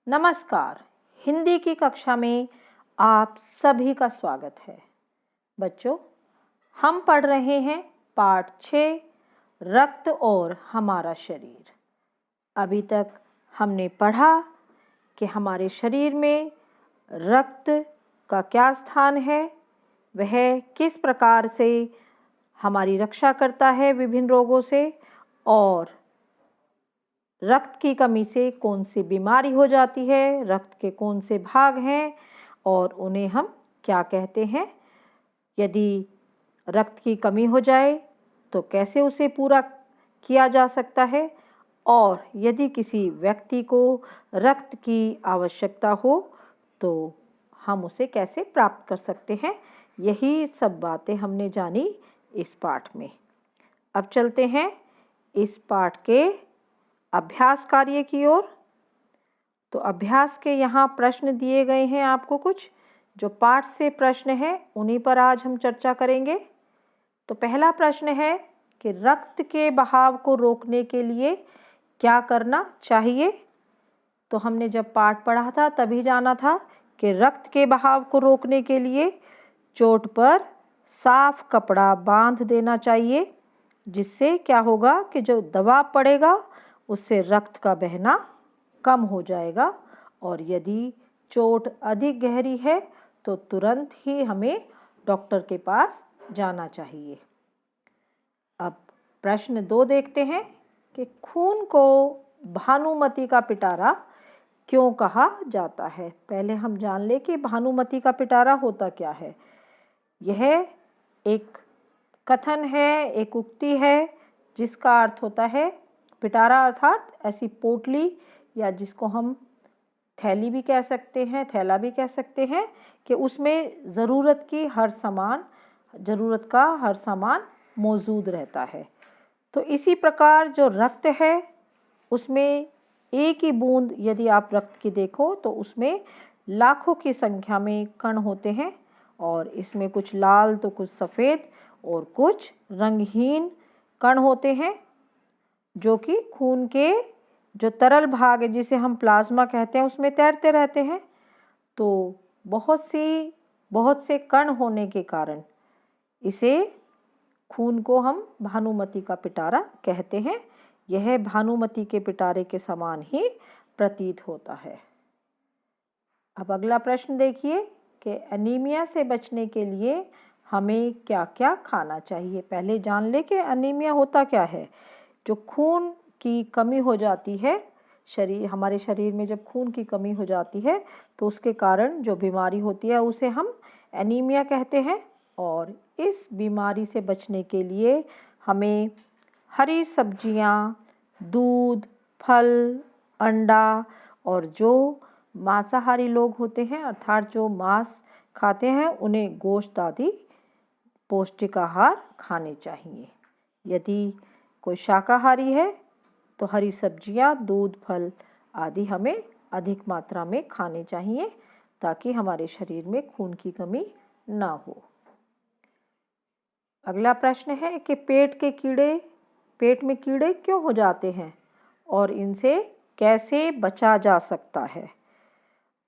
नमस्कार। हिंदी की कक्षा में आप सभी का स्वागत है। बच्चों, हम पढ़ रहे हैं पाठ 6 रक्त और हमारा शरीर। अभी तक हमने पढ़ा कि हमारे शरीर में रक्त का क्या स्थान है, वह किस प्रकार से हमारी रक्षा करता है विभिन्न रोगों से, और रक्त की कमी से कौन सी बीमारी हो जाती है, रक्त के कौन से भाग हैं और उन्हें हम क्या कहते हैं। यदि रक्त की कमी हो जाए तो कैसे उसे पूरा किया जा सकता है, और यदि किसी व्यक्ति को रक्त की आवश्यकता हो तो हम उसे कैसे प्राप्त कर सकते हैं। यही सब बातें हमने जानी इस पाठ में। अब चलते हैं इस पाठ के अभ्यास कार्य की ओर। तो अभ्यास के यहाँ प्रश्न दिए गए हैं आपको कुछ, जो पाठ से प्रश्न है उन्हीं पर आज हम चर्चा करेंगे। तो पहला प्रश्न है कि रक्त के बहाव को रोकने के लिए क्या करना चाहिए। तो हमने जब पाठ पढ़ा था तभी जाना था कि रक्त के बहाव को रोकने के लिए चोट पर साफ कपड़ा बांध देना चाहिए, जिससे क्या होगा कि जो दबाव पड़ेगा उससे रक्त का बहना कम हो जाएगा। और यदि चोट अधिक गहरी है तो तुरंत ही हमें डॉक्टर के पास जाना चाहिए। अब प्रश्न 2 देखते हैं कि खून को भानुमति का पिटारा क्यों कहा जाता है। पहले हम जान लें कि भानुमति का पिटारा होता क्या है। यह एक कथन है, एक उक्ति है, जिसका अर्थ होता है पिटारा अर्थात ऐसी पोटली, या जिसको हम थैली भी कह सकते हैं, थैला भी कह सकते हैं, कि उसमें ज़रूरत का हर सामान मौजूद रहता है। तो इसी प्रकार जो रक्त है उसमें एक ही बूंद यदि आप रक्त की देखो तो उसमें लाखों की संख्या में कण होते हैं, और इसमें कुछ लाल तो कुछ सफ़ेद और कुछ रंगहीन कण होते हैं, जो कि खून के जो तरल भाग है जिसे हम प्लाज्मा कहते हैं उसमें तैरते रहते हैं। तो बहुत से कण होने के कारण इसे खून को हम भानुमति का पिटारा कहते हैं। यह भानुमति के पिटारे के समान ही प्रतीत होता है। अब अगला प्रश्न देखिए कि एनीमिया से बचने के लिए हमें क्या क्या खाना चाहिए। पहले जान ले कि एनीमिया होता क्या है। जो खून की कमी हो जाती है हमारे शरीर में, जब खून की कमी हो जाती है तो उसके कारण जो बीमारी होती है उसे हम एनीमिया कहते हैं। और इस बीमारी से बचने के लिए हमें हरी सब्जियां, दूध, फल, अंडा, और जो मांसाहारी लोग होते हैं अर्थात जो मांस खाते हैं उन्हें गोश्त आदि पौष्टिक आहार खाने चाहिए। यदि कोई शाकाहारी है तो हरी सब्जियां, दूध, फल आदि हमें अधिक मात्रा में खाने चाहिए, ताकि हमारे शरीर में खून की कमी ना हो। अगला प्रश्न है कि पेट में कीड़े क्यों हो जाते हैं और इनसे कैसे बचा जा सकता है।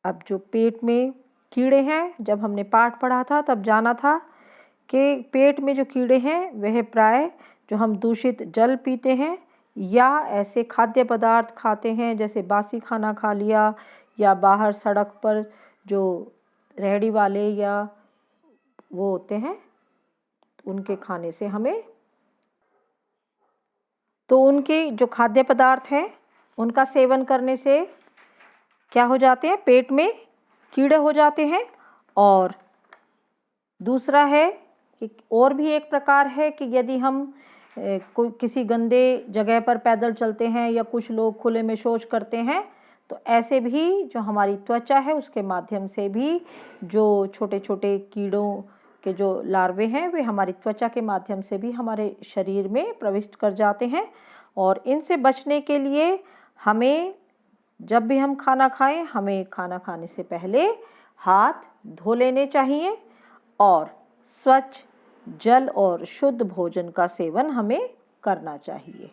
अब जो पेट में कीड़े हैं, जब हमने पाठ पढ़ा था तब जाना था कि पेट में जो कीड़े हैं वह प्राय जो हम दूषित जल पीते हैं या ऐसे खाद्य पदार्थ खाते हैं, जैसे बासी खाना खा लिया, या बाहर सड़क पर जो रेहड़ी वाले या वो होते हैं उनके खाने से हमें, तो उनके जो खाद्य पदार्थ हैं उनका सेवन करने से क्या हो जाते हैं, पेट में कीड़े हो जाते हैं। और दूसरा है कि और भी एक प्रकार है कि यदि हम कोई किसी गंदे जगह पर पैदल चलते हैं या कुछ लोग खुले में शौच करते हैं, तो ऐसे भी जो हमारी त्वचा है उसके माध्यम से भी जो छोटे छोटे कीड़ों के जो लार्वे हैं वे हमारी त्वचा के माध्यम से भी हमारे शरीर में प्रविष्ट कर जाते हैं। और इनसे बचने के लिए हमें जब भी हम खाना खाएं, हमें खाना खाने से पहले हाथ धो लेने चाहिए, और स्वच्छ जल और शुद्ध भोजन का सेवन हमें करना चाहिए।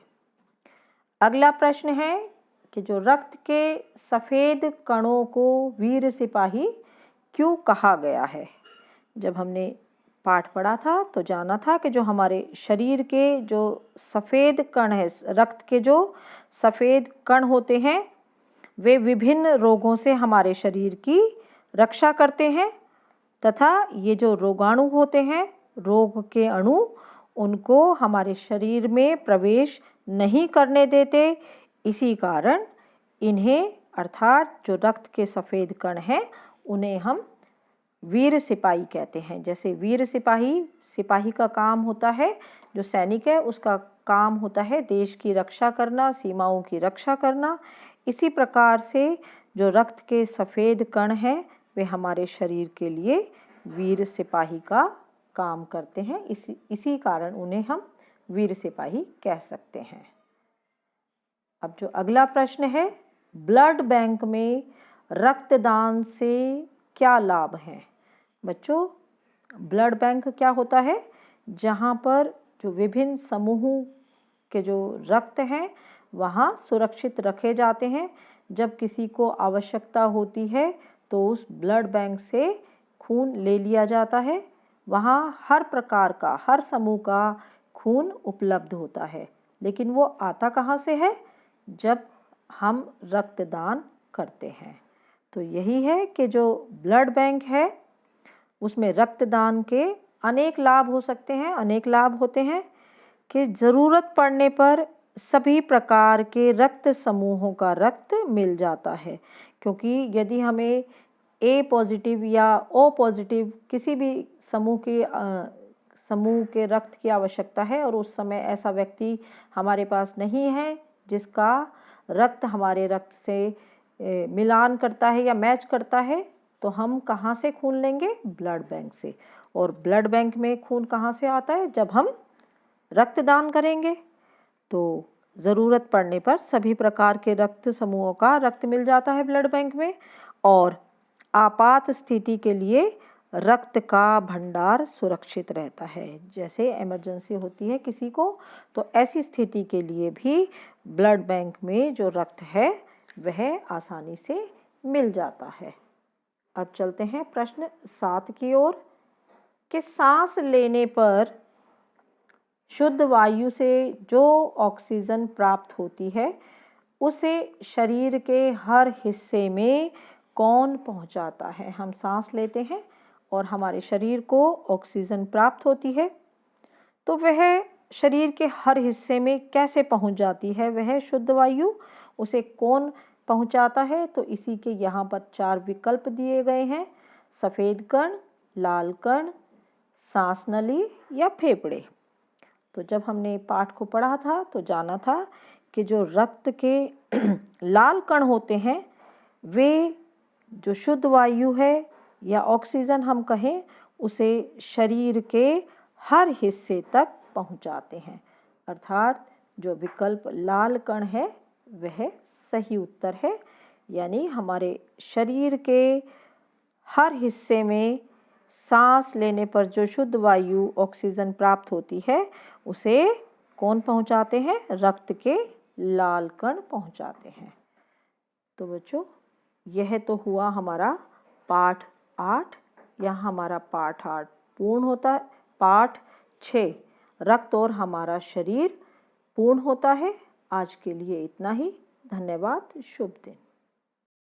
अगला प्रश्न है कि जो रक्त के सफ़ेद कणों को वीर सिपाही क्यों कहा गया है। जब हमने पाठ पढ़ा था तो जाना था कि जो हमारे शरीर के जो सफ़ेद कण है, रक्त के जो सफ़ेद कण होते हैं, वे विभिन्न रोगों से हमारे शरीर की रक्षा करते हैं तथा ये जो रोगाणु होते हैं, रोग के अणु, उनको हमारे शरीर में प्रवेश नहीं करने देते। इसी कारण इन्हें अर्थात जो रक्त के सफ़ेद कण हैं उन्हें हम वीर सिपाही कहते हैं। जैसे वीर सिपाही का काम होता है, जो सैनिक है उसका काम होता है देश की रक्षा करना, सीमाओं की रक्षा करना। इसी प्रकार से जो रक्त के सफ़ेद कण हैं वे हमारे शरीर के लिए वीर सिपाही का काम करते हैं। इसी कारण उन्हें हम वीर सिपाही कह सकते हैं। अब जो अगला प्रश्न है, ब्लड बैंक में रक्तदान से क्या लाभ हैं। बच्चों, ब्लड बैंक क्या होता है? जहाँ पर जो विभिन्न समूहों के जो रक्त हैं वहाँ सुरक्षित रखे जाते हैं। जब किसी को आवश्यकता होती है तो उस ब्लड बैंक से खून ले लिया जाता है। वहाँ हर प्रकार का, हर समूह का खून उपलब्ध होता है। लेकिन वो आता कहाँ से है? जब हम रक्तदान करते हैं। तो यही है कि जो ब्लड बैंक है उसमें रक्तदान के अनेक लाभ हो सकते हैं, अनेक लाभ होते हैं कि ज़रूरत पड़ने पर सभी प्रकार के रक्त समूहों का रक्त मिल जाता है। क्योंकि यदि हमें ए पॉजिटिव या ओ पॉजिटिव किसी भी समूह के रक्त की आवश्यकता है और उस समय ऐसा व्यक्ति हमारे पास नहीं है जिसका रक्त हमारे रक्त से मिलान करता है या मैच करता है, तो हम कहाँ से खून लेंगे? ब्लड बैंक से। और ब्लड बैंक में खून कहाँ से आता है? जब हम रक्तदान करेंगे। तो ज़रूरत पड़ने पर सभी प्रकार के रक्त समूहों का रक्त मिल जाता है ब्लड बैंक में। और आपात स्थिति के लिए रक्त का भंडार सुरक्षित रहता है। जैसे इमरजेंसी होती है किसी को, तो ऐसी स्थिति के लिए भी ब्लड बैंक में जो रक्त है वह आसानी से मिल जाता है। अब चलते हैं प्रश्न 7 की ओर कि सांस लेने पर शुद्ध वायु से जो ऑक्सीजन प्राप्त होती है उसे शरीर के हर हिस्से में कौन पहुंचाता है। हम सांस लेते हैं और हमारे शरीर को ऑक्सीजन प्राप्त होती है, तो वह शरीर के हर हिस्से में कैसे पहुंच जाती है वह शुद्ध वायु, उसे कौन पहुंचाता है? तो इसी के यहाँ पर 4 विकल्प दिए गए हैं: सफ़ेद कण, लाल कण, सांस नली या फेफड़े। तो जब हमने पाठ को पढ़ा था तो जाना था कि जो रक्त के लाल कण होते हैं वे जो शुद्ध वायु है या ऑक्सीजन हम कहें उसे शरीर के हर हिस्से तक पहुंचाते हैं। अर्थात जो विकल्प लाल कण है वह सही उत्तर है। यानी हमारे शरीर के हर हिस्से में सांस लेने पर जो शुद्ध वायु ऑक्सीजन प्राप्त होती है उसे कौन पहुंचाते हैं? रक्त के लाल कण पहुंचाते हैं। तो बच्चों, यह तो हुआ हमारा पाठ 8। यहाँ हमारा पाठ 8 पूर्ण होता है। पाठ 6 रक्त और हमारा शरीर पूर्ण होता है। आज के लिए इतना ही। धन्यवाद। शुभ दिन।